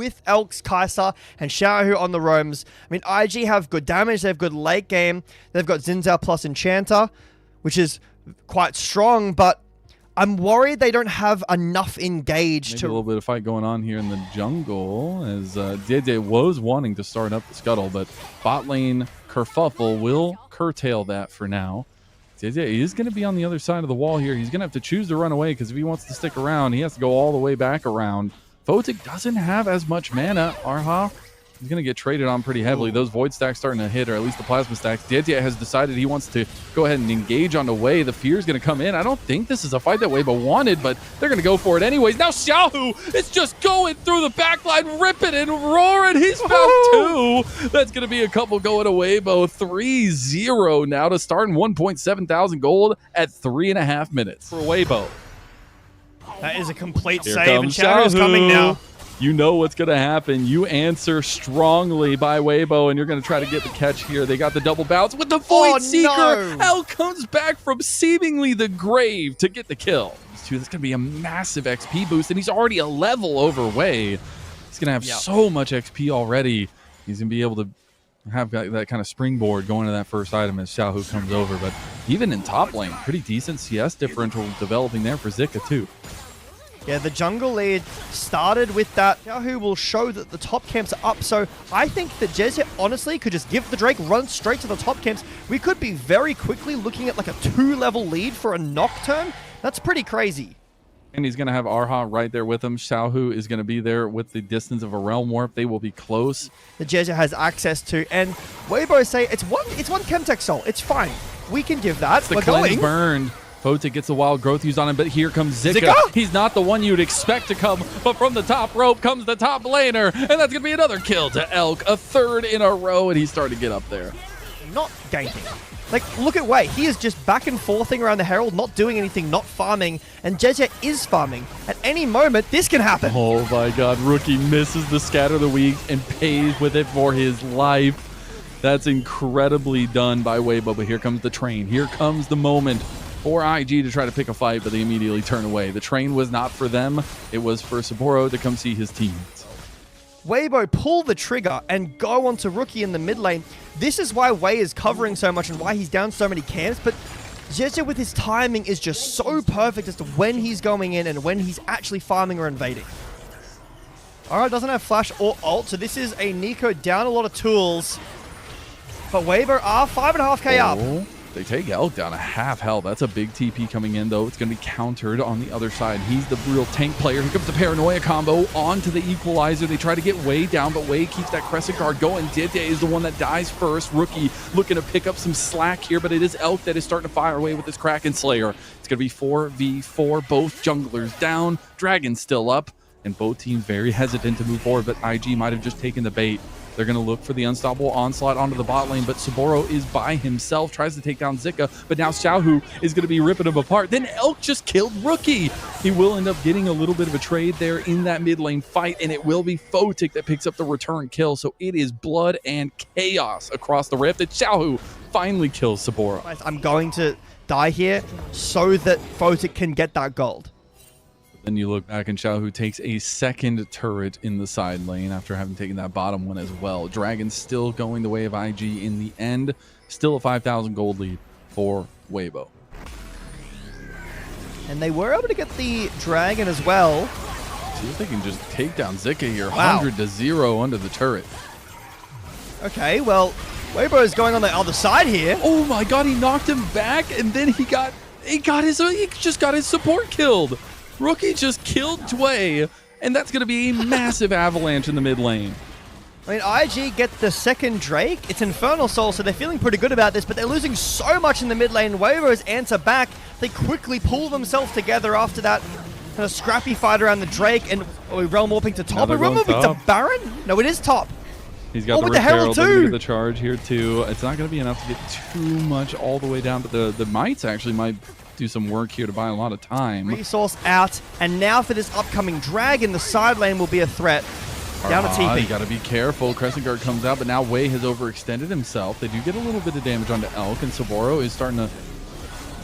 with Elks, Kai'Sa, and Xiaohu on the roams. I mean, IG have good damage. They have good late game. They've got Xin Zhao plus Enchanter, which is quite strong, but I'm worried they don't have enough engage. Maybe a little bit of fight going on here in the jungle as Dede was wanting to start up the scuttle, but bot lane kerfuffle will curtail that for now. Dede is going to be on the other side of the wall here. He's going to have to choose to run away because if he wants to stick around, he has to go all the way back around. Photic doesn't have as much mana. Arha, he's going to get traded on pretty heavily. Those void stacks starting to hit, or at least the plasma stacks. Dede has decided he wants to go ahead and engage on the way. The fear is going to come in. I don't think this is a fight that Weibo wanted, but they're going to go for it anyways. Now Xiaohu is just going through the backline, ripping and roaring. He's found two. That's going to be a couple going to Weibo. 3-0 now to start in 1.7 thousand gold at 3.5 minutes for Weibo. That is a complete Here save, and comes Xiaohu's coming now. You know what's going to happen. You answer strongly by Weibo, and you're going to try to get the catch here. They got the double bounce with the Void Seeker. No. Al comes back from seemingly the grave to get the kill. That's going to be a massive XP boost, and he's already a level over Wei. He's going to have so much XP already. He's going to be able to have that kind of springboard going to that first item as Xiaohu comes over. But even in top lane, pretty decent CS differential developing there for Zika too. Yeah, the jungle lead started with that. Xiaohu will show that the top camps are up, so I think that Jezza honestly could just give the Drake, run straight to the top camps. We could be very quickly looking at like a 2-level lead for a Nocturne. That's pretty crazy. And he's going to have Arha right there with him. Xiaohu is going to be there with the distance of a Realm Warp. They will be close. The Jezza has access to, and Weibo say it's one Chemtech Soul. It's fine. We can give that. We're going. Burned. Photic gets the wild growth used on him, but here comes Zika. He's not the one you'd expect to come, but from the top rope comes the top laner, and that's going to be another kill to Elk, a third in a row, and he's starting to get up there. Not ganking. Like, look at Wei. He is just back and forthing around the Herald, not doing anything, not farming, and Jezza is farming. At any moment, this can happen. Oh my god, Rookie misses the scatter of the week and pays with it for his life. That's incredibly done by Weibo, but here comes the train. Here comes the moment for IG to try to pick a fight, but they immediately turn away. The train was not for them. It was for Saburo to come see his teammates. Weibo pull the trigger and go onto Rookie in the mid lane. This is why Wei is covering so much and why he's down so many camps, but Jezza with his timing is just so perfect as to when he's going in and when he's actually farming or invading. Alright, doesn't have flash or ult, so this is a Nico down a lot of tools. But Weibo are 5.5k up. They take Elk down a half health. That's a big TP coming in, though. It's going to be countered on the other side. He's the real tank player. Here comes the Paranoia combo onto the Equalizer. They try to get Wei down, but Wei keeps that Crescent Guard going. Dede is the one that dies first. Rookie looking to pick up some slack here, but it is Elk that is starting to fire away with his Kraken Slayer. It's going to be 4v4, both junglers down. Dragon's still up, and both teams very hesitant to move forward, but IG might have just taken the bait. They're going to look for the unstoppable onslaught onto the bot lane, but Saburo is by himself, tries to take down Zika, but now Xiaohu is going to be ripping him apart. Then Elk just killed Rookie. He will end up getting a little bit of a trade there in that mid lane fight, and it will be Photic that picks up the return kill. So it is blood and chaos across the rift, and Xiaohu finally kills Saburo. I'm going to die here so that Photic can get that gold. Then you look back and Xiaohu takes a second turret in the side lane after having taken that bottom one as well. Dragon still going the way of IG in the end. Still a 5,000 gold lead for Weibo. And they were able to get the Dragon as well. See if they can just take down Zika here. Wow. 100-0 under the turret. Okay, well, Weibo is going on the other side here. Oh my god, he knocked him back, and then he just got his support killed. Rookie just killed Dway, and that's going to be a massive avalanche in the mid lane. I mean, IG get the second Drake. It's Infernal Soul, so they're feeling pretty good about this, but they're losing so much in the mid lane. Weibo's answer back. They quickly pull themselves together after that kind of scrappy fight around the Drake, and are we realm warping to top? Are we realm warping to Baron? No, it is top. He's got the Herald too. The charge here too. It's not going to be enough to get too much all the way down, but the Mites actually might do some work here to buy a lot of time. Resource out, and now for this upcoming Dragon, the side lane will be a threat. Down a TP. You got to be careful. Crescent Guard comes out, but now Wei has overextended himself. They do get a little bit of damage onto Elk, and Saburo is starting to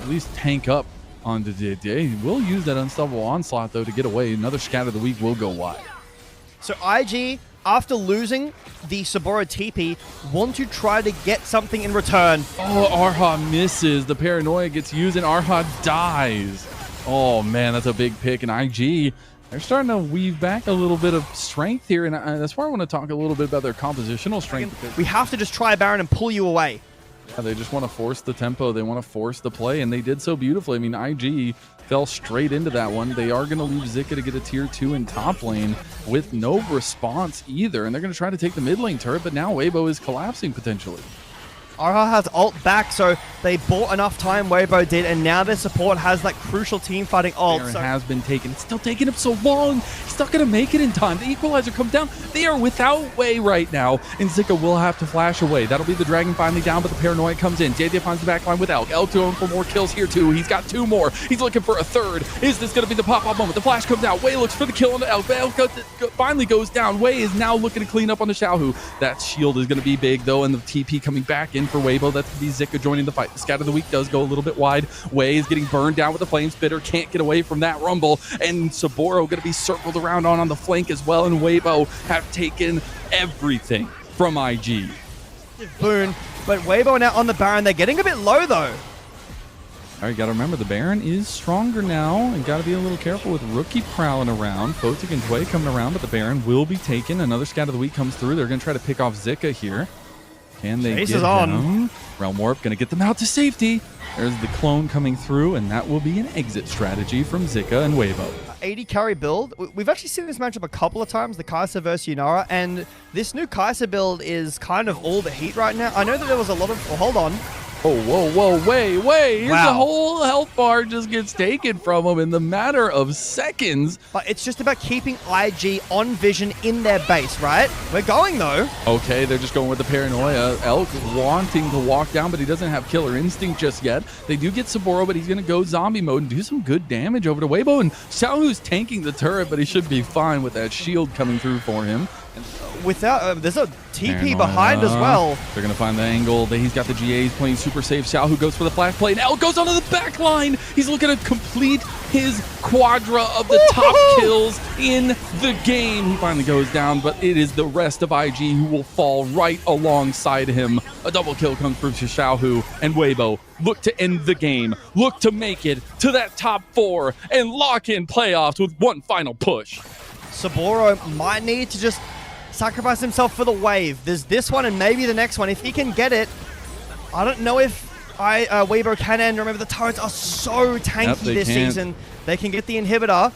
at least tank up onto Dede. He will use that unstoppable onslaught, though, to get away. Another Scatter of the Week will go wide. So IG, after losing the Sabora TP, want to try to get something in return. Oh, Arha misses. The paranoia gets used and Arha dies. Oh man, that's a big pick. And IG, they're starting to weave back a little bit of strength here, and that's why I want to talk a little bit about their compositional strength. We have to just try Baron and pull you away. Yeah, they just want to force the tempo. They want to force the play, and they did so beautifully. I mean, IG fell straight into that one. They are going to leave Zika to get a tier 2 in top lane with no response either, and they're going to try to take the mid lane turret, but now Waybo is collapsing potentially. Arha has ult back, so they bought enough time, Waybo did, and now their support has that crucial team fighting ult. Baron has been taken. It's still taking him so long. He's not going to make it in time. The equalizer comes down. They are without way right now, and Zika will have to flash away. That'll be the dragon finally down, but the paranoia comes in. JJ finds the backline with Elk. Elk going for more kills here too. He's got 2 more. He's looking for a 3rd. Is this going to be the pop-up moment? The flash comes out. Way looks for the kill on the Elk. Elk finally goes down. Way is now looking to clean up on the Xiaohu. That shield is going to be big though, and the TP coming back in for Waybo. That's going to be Zika joining the fight. The scout of the week does go a little bit wide. Way is getting burned down with the flame spitter. Can't get away from that rumble. And Saboro going to be circled around on the flank as well. And Waybo have taken everything from IG. Boon, but Waybo now on the Baron. They're getting a bit low though. All right, got to remember the Baron is stronger now, and got to be a little careful with Rookie prowling around. Photic and Tway coming around, but the Baron will be taken. Another scout of the week comes through. They're going to try to pick off Zika here. Can they get him? Realm Warp going to get them out to safety. There's the clone coming through, and that will be an exit strategy from Zika and Waybo. 80 carry build. We've actually seen this matchup a couple of times, the Kai'Sa versus Yunara, and this new Kai'Sa build is kind of all the heat right now. I know that there was a lot of... Oh, hold on. Oh, whoa, whoa, wait. Wow. The whole health bar just gets taken from him in the matter of seconds. But it's just about keeping IG on vision in their base, right? We're going, though. Okay, they're just going with the paranoia. Elk wanting to walk down, but he doesn't have killer instinct just yet. They do get Saboro, but he's going to go zombie mode and do some good damage over to Waybo. And Xiaohu's tanking the turret, but he should be fine with that shield coming through for him. Without there's a TP behind as well. They're going to find the angle. He's got the GAs playing super safe. Xiaohu goes for the flash play. Now goes onto the back line. He's looking to complete his quadra of the top kills in the game. He finally goes down, but it is the rest of IG who will fall right alongside him. A double kill comes through to Xiaohu, and Waybo look to end the game. Look to make it to that top 4 and lock in playoffs with one final push. Saboro might need to just sacrifice himself for the wave. There's this one and maybe the next one. If he can get it, I don't know if Weibo can end. Remember, the turrets are so tanky this season. They can get the inhibitor.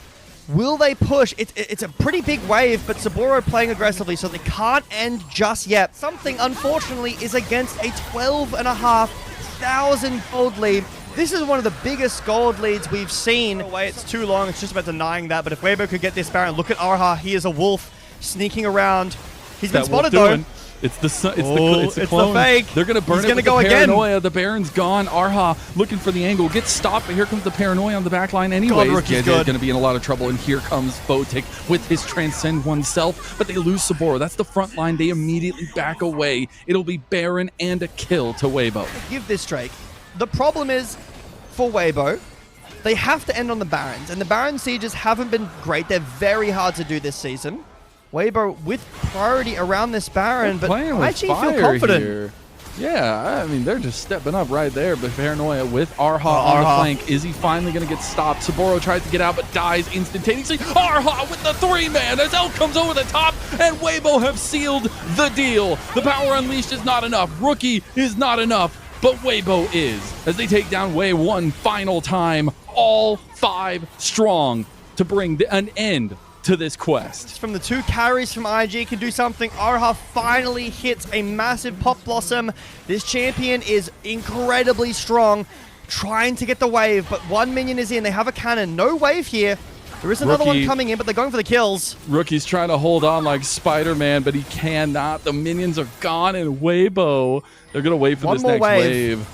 Will they push? It's a pretty big wave, but Saboro playing aggressively, so they can't end just yet. Something, unfortunately, is against a 12,500 gold lead. This is one of the biggest gold leads we've seen. Away, it's too long. It's just about denying that. But if Weibo could get this Baron, look at Arha. He is a wolf sneaking around. He's been spotted though. It's the it's clone. The fake. They're going to burn it with the paranoia. The Baron's gone. Arha looking for the angle. Gets stopped, but here comes the paranoia on the back line anyways. JJ is going to be in a lot of trouble, and here comes Photic with his transcend oneself, but they lose Saboro. That's the front line. They immediately back away. It'll be Baron and a kill to Waybo. Give this Drake. The problem is, for Waybo, they have to end on the Barons, and the Baron sieges haven't been great. They're very hard to do this season. Waybo with priority around this Baron, but I actually feel confident. Here. Yeah, I mean, they're just stepping up right there, but paranoia with Arha on the flank. Is he finally going to get stopped? Saboro tries to get out, but dies instantaneously. Arha with the 3-man as Elk comes over the top, and Waybo have sealed the deal. The power unleashed is not enough. Rookie is not enough, but Waybo is, as they take down Way one final time, all 5 strong to bring an end to this quest. From the 2 carries from IG can do something. Arha finally hits a massive pop blossom. This champion is incredibly strong, trying to get the wave, but 1 minion is in. They have a cannon. No wave here. There is another one coming in, but they're going for the kills. Rookie's trying to hold on like Spider-Man, but he cannot. The minions are gone, and Waybo, they're going to wait for this next wave.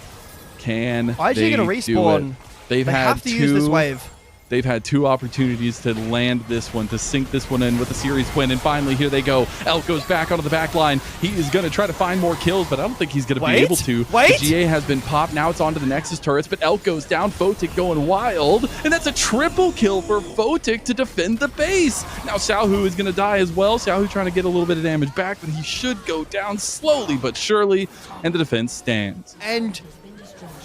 Can IG they gonna respawn. do it? They have to use this wave. They've had 2 opportunities to land this one, to sink this one in with a series win, and finally here they go. Elk goes back onto the back line. He is going to try to find more kills, but I don't think he's going to be able to. The GA has been popped. Now it's onto the Nexus turrets, but Elk goes down. Photic going wild, and that's a triple kill for Photic to defend the base. Now Xiaohu is going to die as well. Xiaohu trying to get a little bit of damage back, but he should go down slowly but surely, and the defense stands. And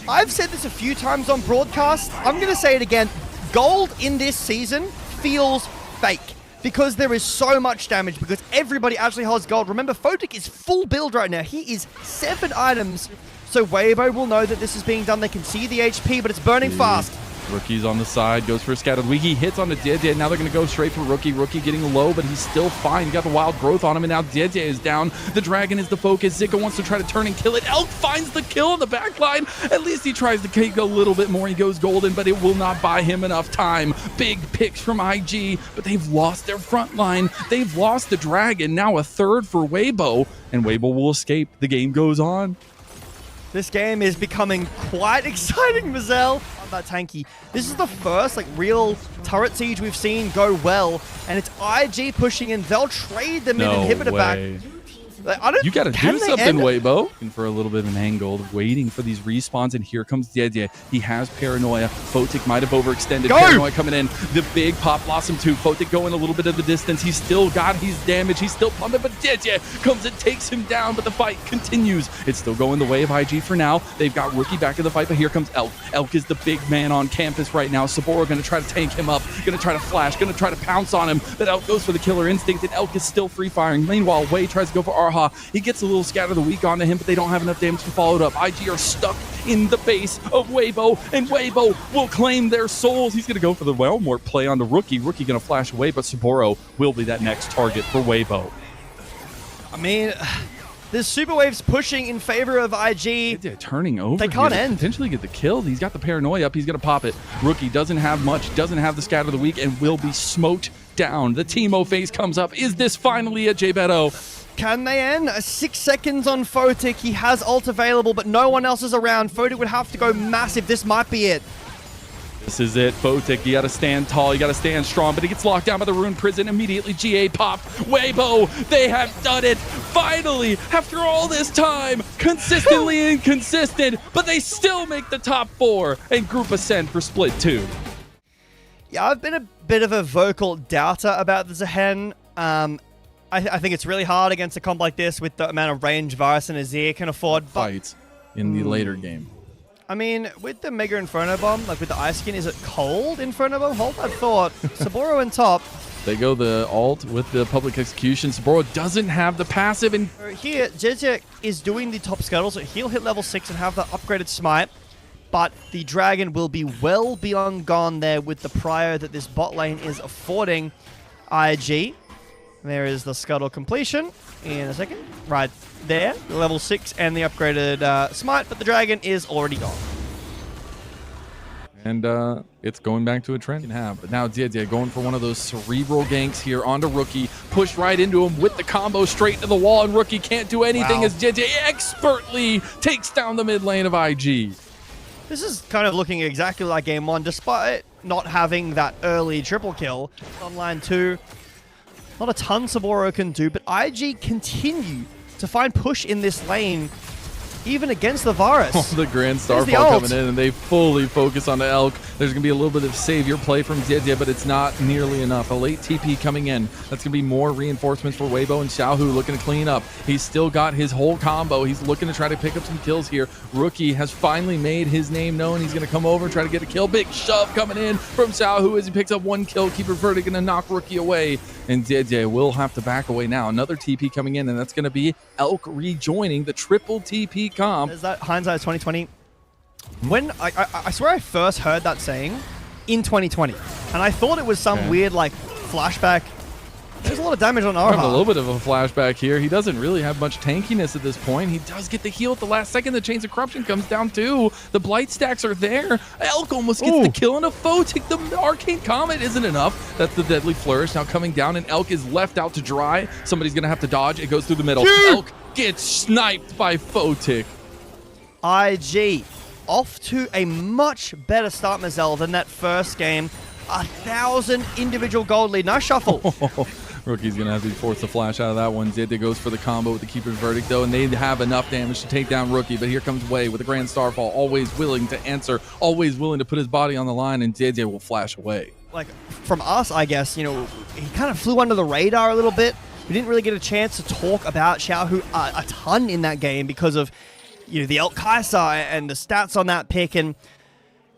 I've said this a few times on broadcast. I'm going to say it again. Gold in this season feels fake because there is so much damage, because everybody actually holds gold. Remember, Photic is full build right now. He is 7 items. So Waybo will know that this is being done. They can see the HP, but it's burning fast. Rookie's on the side, goes for a scattered weak. He hits on the Dede. Now they're going to go straight for Rookie. Rookie getting low, but he's still fine. He got the wild growth on him, and now Dede is down. The Dragon is the focus. Zika wants to try to turn and kill it. Elk finds the kill on the back line. At least he tries to take a little bit more. He goes golden, but it will not buy him enough time. Big picks from IG, but they've lost their front line. They've lost the Dragon. Now a third for Waybo, and Waybo will escape. The game goes on. This game is becoming quite exciting, Mazel. That tanky. This is the first real turret siege we've seen go well, and it's IG pushing in. They'll trade them in inhibitor back. You gotta do something, Waybo. Looking for a little bit of an angle, waiting for these respawns, and here comes Dede. He has Paranoia. Photic might have overextended. Paranoia coming in. The big Pop Blossom too. Photic going a little bit of the distance. He's still got his damage. He's still pumping, but Dede comes and takes him down, but the fight continues. It's still going the way of IG for now. They've got Rookie back in the fight, but here comes Elk. Elk is the big man on campus right now. Saboro gonna try to tank him up, gonna try to flash, gonna try to pounce on him, but Elk goes for the killer instinct, and Elk is still free firing. Meanwhile, Way tries to go for Arha. He gets a little scatter the weak onto him, but they don't have enough damage to follow it up. IG are stuck in the base of Waybo, and Waybo will claim their souls. He's going to go for the more play on the Rookie. Rookie going to flash away, but Saboro will be that next target for Waybo. I mean, there's super waves pushing in favor of IG. They're turning over. They can't end. Potentially get the kill. He's got the Paranoia up. He's going to pop it. Rookie doesn't have much, doesn't have the scatter of the weak, and will be smoked down. The Teemo phase comes up. Is this finally a J-Beto? Can they end? 6 seconds on Photic. He has ult available, but no one else is around. Photic would have to go massive. This might be it. This is it, Photic. You got to stand tall. You got to stand strong, but he gets locked down by the Rune Prison. Immediately, GA pop. Waybo, they have done it. Finally, after all this time, consistently inconsistent, but they still make the top 4 and group ascend for Split 2. Yeah, I've been a bit of a vocal doubter about the Zehen. I think it's really hard against a comp like this with the amount of range Varus and Azir can afford. Fights in the later game. I mean, with the Mega Inferno Bomb, with the Ice Skin, is it cold Inferno Bomb? Hold that thought. Saboro in top. They go the ult with the public execution. Saboro doesn't have the passive. And here, Jezek is doing the top scuttle, so he'll hit level 6 and have the upgraded smite. But the Dragon will be well beyond gone there with the prio that this bot lane is affording IG. There is the scuttle completion in a second. Right there, the level 6 and the upgraded smite, but the Dragon is already gone. And it's going back to a trend. But now Dede going for one of those cerebral ganks here onto Rookie. Pushed right into him with the combo straight to the wall, and Rookie can't do anything as Dede expertly takes down the mid lane of IG. This is kind of looking exactly like game 1, despite not having that early triple kill. On line 2, not a ton Saboro can do, but IG continue to find push in this lane, even against the Varus. The Grand Starfall coming in, and they fully focus on the Elk. There's going to be a little bit of savior play from Dede, but it's not nearly enough. A late TP coming in. That's going to be more reinforcements for Waybo, and Xiaohu looking to clean up. He's still got his whole combo. He's looking to try to pick up some kills here. Rookie has finally made his name known. He's going to come over and try to get a kill. Big shove coming in from Xiaohu as he picks up 1 kill. Keeper Verdi going to knock Rookie away, and Dede will have to back away now. Another TP coming in, and that's going to be Elk rejoining the triple TP comp. Is that hindsight 2020? When I swear I first heard that saying in 2020, and I thought it was some weird flashback. There's a lot of damage on Arha. A little bit of a flashback here. He doesn't really have much tankiness at this point. He does get the heal at the last second. The Chains of Corruption comes down too. The Blight stacks are there. Elk almost gets the kill on a Photic. The Arcane Comet isn't enough. That's the Deadly Flourish now coming down, and Elk is left out to dry. Somebody's going to have to dodge. It goes through the middle. Elk gets sniped by Photic. IG off to a much better start, Mazel, than that first game. 1,000 individual gold lead. Nice shuffle. Rookie's going to have to be forced to flash out of that one. Zed goes for the combo with the Keeper's Verdict, though, and they have enough damage to take down Rookie. But here comes Way with a Grand Starfall, always willing to answer, always willing to put his body on the line, and Zed will flash away. Like, from us, I guess, you know, he kind of flew under the radar a little bit. We didn't really get a chance to talk about Xiaohu a ton in that game because of, you know, the Elk Kaiser and the stats on that pick and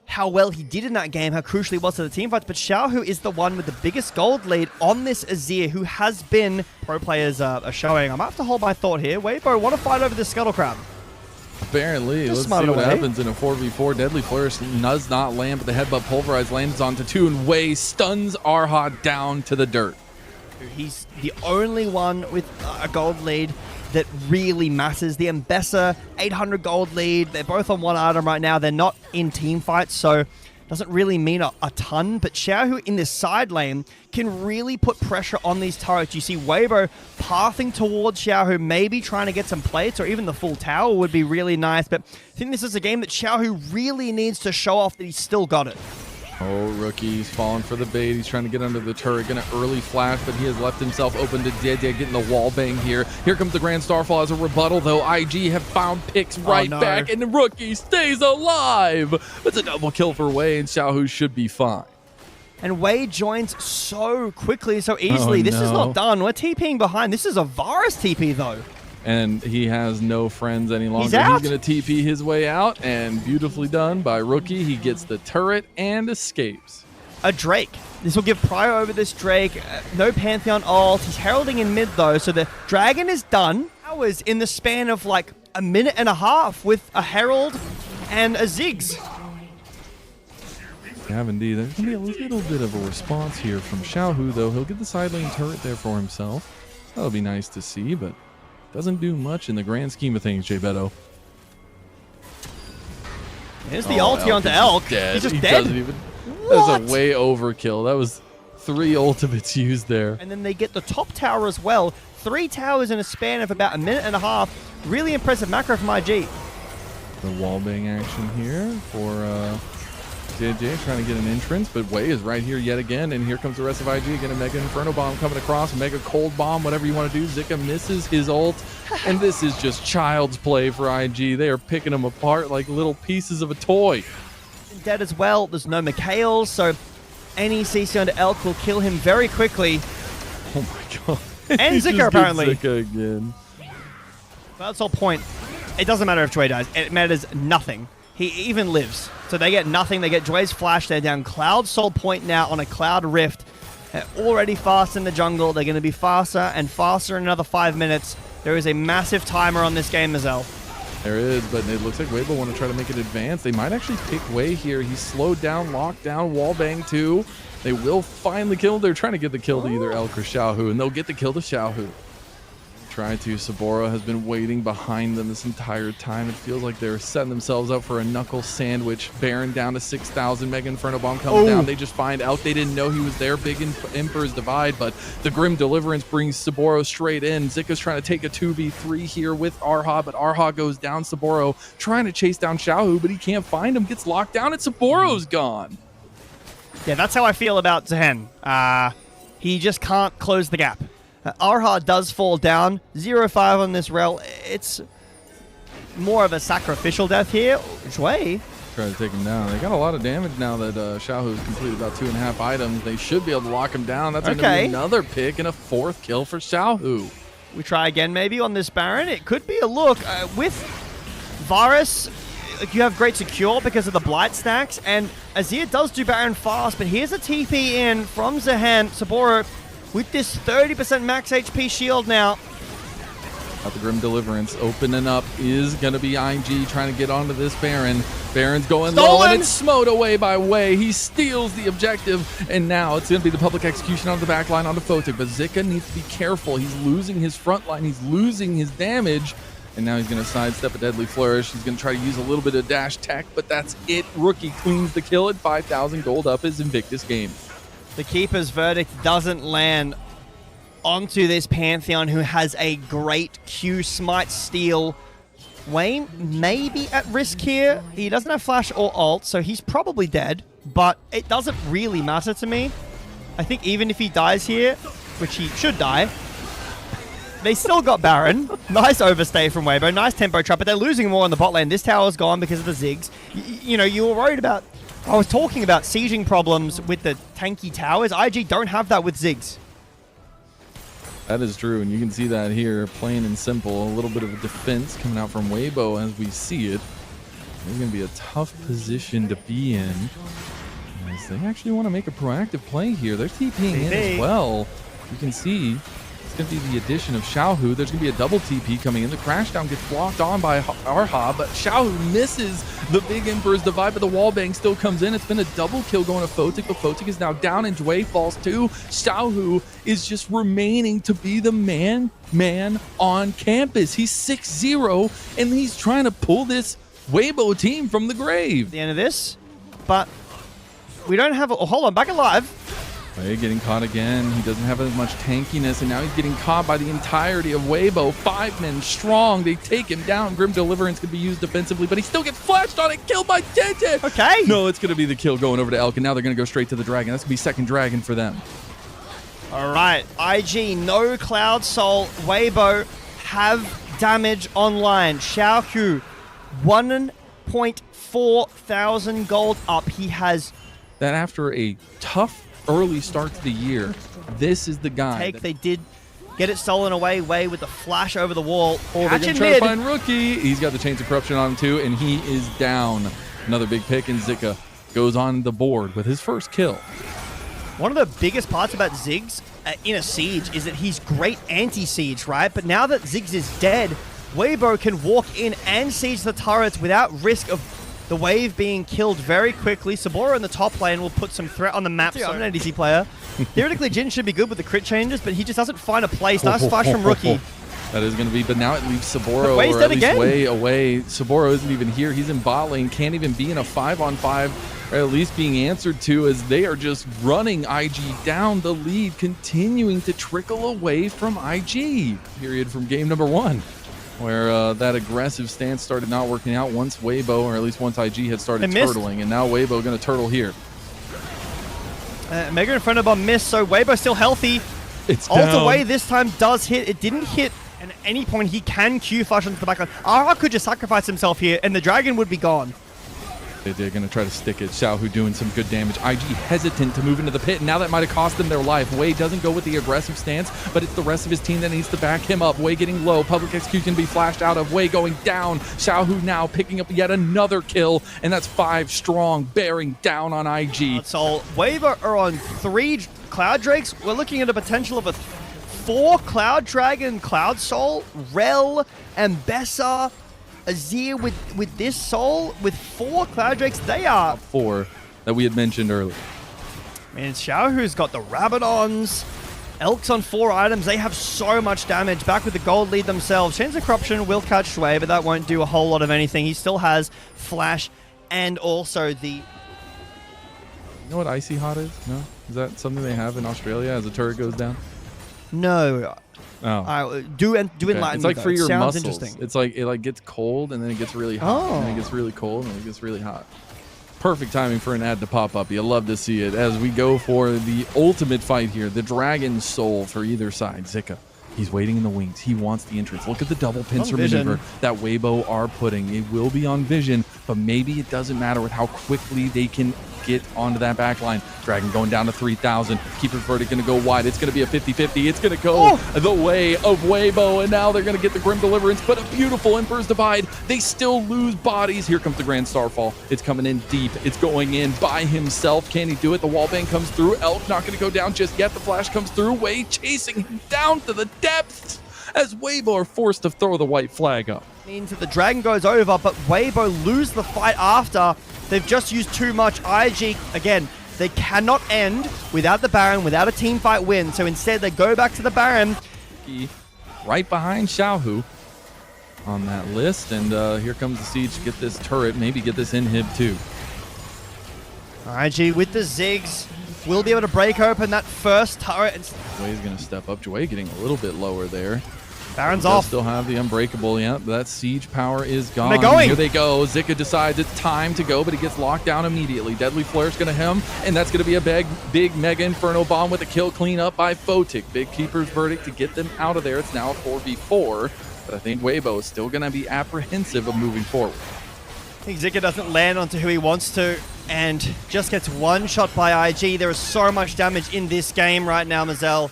how well he did in that game, how crucial he was to the team fights. But Xiaohu is the one with the biggest gold lead on this Azir, who has been, pro players are showing. I might have to hold my thought here. Waybo want to fight over this Scuttle Crab. Apparently. Let's see what happens in a 4v4. Deadly Flourish does not land, but the Headbutt Pulverize lands onto 2, and Way stuns Arha down to the dirt. He's the only one with a gold lead that really matters. The Mbessa, 800 gold lead. They're both on one item right now. They're not in team fights, so doesn't really mean a ton. But Xiaohu in this side lane can really put pressure on these turrets. You see Weibo pathing towards Xiaohu, maybe trying to get some plates, or even the full tower would be really nice. But I think this is a game that Xiaohu really needs to show off that he's still got it. Oh, Rookie's falling for the bait. He's trying to get under the turret. Gonna early flash, but he has left himself open to Dead getting the wall bang here. Here comes the Grand Starfall as a rebuttal, though. IG have found picks right back, and the Rookie stays alive. It's a double kill for Way, and Xiaohu should be fine. And Wei joins so quickly, so easily. This is not done. We're TPing behind. This is a Varus TP, though. And he has no friends any longer. He's out. He's going to TP his way out, and beautifully done by Rookie. He gets the turret and escapes. A Drake. This will give Prio over this Drake. No Pantheon ult. He's heralding in mid, though, so the Dragon is done. Hours in the span of like a minute and a half with a Herald and a Ziggs. Yeah, indeed. There's going to be a little bit of a response here from Xiaohu, though. He'll get the side lane turret there for himself. That'll be nice to see, but doesn't do much in the grand scheme of things, Jay Beto. There's the ulti onto Elk. He's just dead. Doesn't even, that was a way overkill. That was 3 ultimates used there. And then they get the top tower as well. 3 towers in a span of about a minute and a half. Really impressive macro from IG. The wallbang action here for JJ trying to get an entrance, but Way is right here yet again, and here comes the rest of IG. Again, a Mega Inferno Bomb coming across, Mega Cold Bomb, whatever you want to do. Zika misses his ult, and this is just child's play for IG. They are picking them apart like little pieces of a toy. Dead as well. There's no Mikhail, so any CC onto Elk will kill him very quickly. Oh my god. And Zika apparently. Zika again. Well, that's the whole point. It doesn't matter if Jway dies. It matters nothing. He even lives. So they get nothing. They get Jway's flash. They're down Cloud Soul Point now on a Cloud Rift. They're already fast in the jungle. They're going to be faster and faster in another 5 minutes. There is a massive timer on this game, Mazel. There is, but it looks like Waybo want to try to make it advance. They might actually pick Way here. He's slowed down, locked down, wallbang too. They will finally kill him. They're trying to get the kill to either Elk or Xiaohu, and they'll get the kill to Xiaohu. Trying to. Sabora has been waiting behind them this entire time. It feels like they're setting themselves up for a knuckle sandwich. Baron down to 6,000. Mega Inferno Bomb comes down. They just find Elk. They didn't know he was there. Big Emperor's Divide, but the Grim Deliverance brings Saboro straight in. Zika's trying to take a 2v3 here with Arha, but Arha goes down. Saboro trying to chase down Xiaohu, but he can't find him. Gets locked down, and Saboro's gone. Yeah, that's how I feel about Zehen. He just can't close the gap. Arha does fall down. 0-5 on this rel. It's more of a sacrificial death here. Jway. Try to take him down. They got a lot of damage now that Xiaohu's completed about 2.5 items. They should be able to lock him down. That's going to be another pick and a 4th kill for Xiaohu. We try again maybe on this Baron. It could be a look. With Varus, you have great secure because of the Blight stacks, and Azir does do Baron fast, but here's a TP in from Zehen. Saboro with this 30% max HP shield now. Got the Grim Deliverance opening up is going to be IG trying to get onto this Baron. Baron's going low, and it's smote away by Way. He steals the objective, and now it's going to be the public execution on the back line onto Photic, but Zika needs to be careful. He's losing his front line. He's losing his damage, and now he's going to sidestep a Deadly Flourish. He's going to try to use a little bit of dash tech, but that's it. Rookie cleans the kill at 5,000 gold up his Invictus game. The Keeper's Verdict doesn't land onto this Pantheon, who has a great Q Smite steal. Wayne may be at risk here. He doesn't have flash or ult, so he's probably dead. but it doesn't really matter to me. I think even if he dies here, which he should die, they still got Baron. Nice overstay from Weibo. Nice tempo trap, but they're losing more on the bot lane. This tower's gone because of the Ziggs. You know, you were worried about... I was talking about sieging problems with the tanky towers. IG don't have that with Ziggs. That is true, and you can see that here, plain and simple. A little bit of a defense coming out from Waybo as we see it. It's going to be a tough position to be in, as they actually want to make a proactive play here. They're TPing in as well. You can see it's going to be the addition of Xiaohu. There's going to be a double TP coming in. The crashdown gets blocked on by Arha, but Xiaohu misses the big Emperor's Divide, but the wallbang still comes in. It's been a double kill going to Photic, but Photic is now down and Dway falls too. Xiaohu is just remaining to be the man on campus. He's 6-0, and he's trying to pull this Weibo team from the grave. The end of this, but we don't have... Oh, hold on, back alive. Way getting caught again. He doesn't have as much tankiness, and now he's getting caught by the entirety of Weibo. 5 men strong. They take him down. Grim Deliverance can be used defensively, but he still gets flashed on and killed by Tete. Okay. No, it's going to be the kill going over to Elk, and now they're going to go straight to the Dragon. That's going to be second Dragon for them. All right, IG, no Cloud Soul. Weibo have damage online. Xiaohu, 1.4 thousand gold up. He has... That after a tough early start to the year, this is the guy. They did get it stolen away. Way with the flash over the wall. Oh, they're going to try to find Rookie. He's got the Chains of Corruption on him too, and he is down. Another big pick, and Zika goes on the board with his first kill. One of the biggest parts about Ziggs in a siege is that he's great anti-siege, right? But now that Ziggs is dead, Weibo can walk in and siege the turrets without risk of the wave being killed very quickly. Sabora in the top lane will put some threat on the map. So I'm an ADC player. Theoretically, Jin should be good with the crit changes, but he just doesn't find a place. Nice flash from Rookie. That is going to be, but now it leaves Saboro, or at least way away. Saboro isn't even here. He's in bot lane, can't even be in a 5-on-5, or at least being answered to, as they are just running IG down the lead, continuing to trickle away from IG. Period from game number 1. Where that aggressive stance started not working out once Weibo, or at least once IG had started turtling, and now Weibo going to turtle here. Mega Inferno Bomb missed, so Weibo still healthy. It's Ult down. away this time does hit. It didn't hit at any point. He can Q flash onto the backline. Ara could just sacrifice himself here, and the dragon would be gone. They're going to try to stick it. Xiaohu doing some good damage. IG hesitant to move into the pit, and now that might have cost them their life. Wei doesn't go with the aggressive stance, but it's the rest of his team that needs to back him up. Wei getting low. Public execution be flashed out of. Wei going down. Xiaohu now picking up yet another kill, and that's 5 strong, bearing down on IG. So Weibo are on 3 Cloud Drakes. We're looking at a potential of a 4 Cloud Dragon, Cloud Soul, Rel, and Bessa. Azir with this soul, with 4 Cloud Drakes, they are... 4 that we had mentioned earlier. Man, Xiaohu's got the Rabadons. Elk's on 4 items. They have so much damage. Back with the gold lead themselves. Chains of Corruption will catch Shui, but that won't do a whole lot of anything. He still has Flash and also the... You know what Icy Hot is? No? Is that something they have in Australia as a turret goes down? No. Oh. Do enlighten It's like me, for your sounds muscles. interesting. It's like it gets cold and then it gets really hot. And then it gets really cold and then it gets really hot. Perfect timing for an ad to pop up. You love to see it as we go for the ultimate fight here. The Dragon Soul for either side. Zika, he's waiting in the wings. He wants the entrance. Look at the double pincer maneuver that Weibo are putting. It will be on vision, but maybe it doesn't matter with how quickly they can get onto that back line. Dragon going down to 3,000. Keeper's Verdict going to go wide. It's going to be a 50-50. It's going to go the way of Weibo, and now they're going to get the Grim Deliverance, but a beautiful Emperor's Divide. They still lose bodies. Here comes the Grand Starfall. It's coming in deep. It's going in by himself. Can he do it? The wallbang comes through. Elk not going to go down just yet. The flash comes through. Wei chasing him down to the depths as Weibo are forced to throw the white flag up. Means that the Dragon goes over, but Weibo lose the fight after. They've just used too much. IG, again, they cannot end without the Baron, without a team fight win. So instead, they go back to the Baron. Right behind Xiaohu on that list. And here comes the Siege to get this turret, maybe get this inhib too. IG with the Ziggs will be able to break open that first turret. Wei's going to step up. Wei getting a little bit lower there. Baron's Does off. still have the Unbreakable. Yep, that siege power is gone. They're going. Here they go. Zika decides it's time to go, but he gets locked down immediately. Deadly Flare's going to him, and that's going to be a big Mega Inferno Bomb with a kill clean up by Photic. Big Keeper's Verdict to get them out of there. It's now a 4v4, but I think Waybo is still going to be apprehensive of moving forward. I think Zika doesn't land onto who he wants to and just gets one shot by IG. There is so much damage in this game right now, Mazel.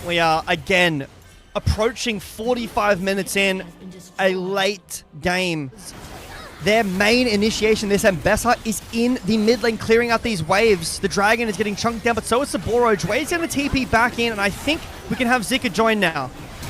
We are, again, approaching 45 minutes in, a late game. Their main initiation, this Mbessa, is in the mid lane clearing out these waves. The Dragon is getting chunked down, but so is Saboro. Wade's going to TP back in, and I think we can have Zika join now.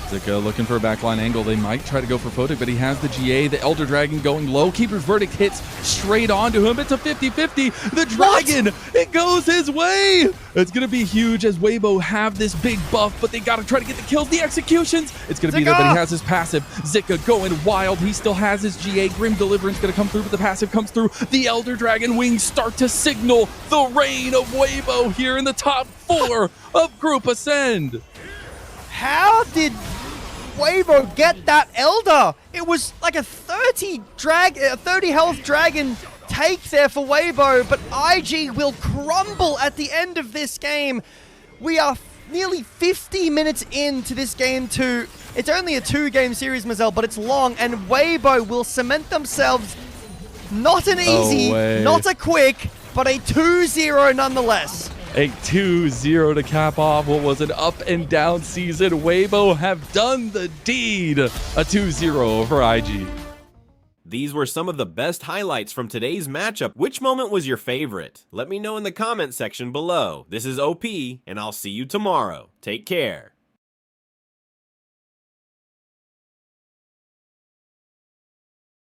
Zika looking for a backline angle. They might try to go for Photic, but he has the GA. The Elder Dragon going low. Keeper's Verdict hits straight onto him. It's a 50-50. The Dragon, it goes his way. It's going to be huge as Waybo have this big buff, but they got to try to get the kills, the executions. It's going to be there, but he has his passive. Zika going wild. He still has his GA. Grim Deliverance going to come through, but the passive comes through. The Elder Dragon wings start to signal the reign of Waybo here in the top 4 of Group Ascend. How did Weibo get that Elder? It was like a 30 health Dragon take there for Weibo, but IG will crumble at the end of this game. We are nearly 50 minutes into this game too. It's only a 2-game series, Mazel, but it's long, and Weibo will cement themselves. Not an easy, not a quick, but a 2-0 nonetheless. A 2-0 to cap off what was an up and down season. Waybo have done the deed. A 2-0 for IG. These were some of the best highlights from today's matchup. Which moment was your favorite? Let me know in the comment section below. This is OP, and I'll see you tomorrow. Take care.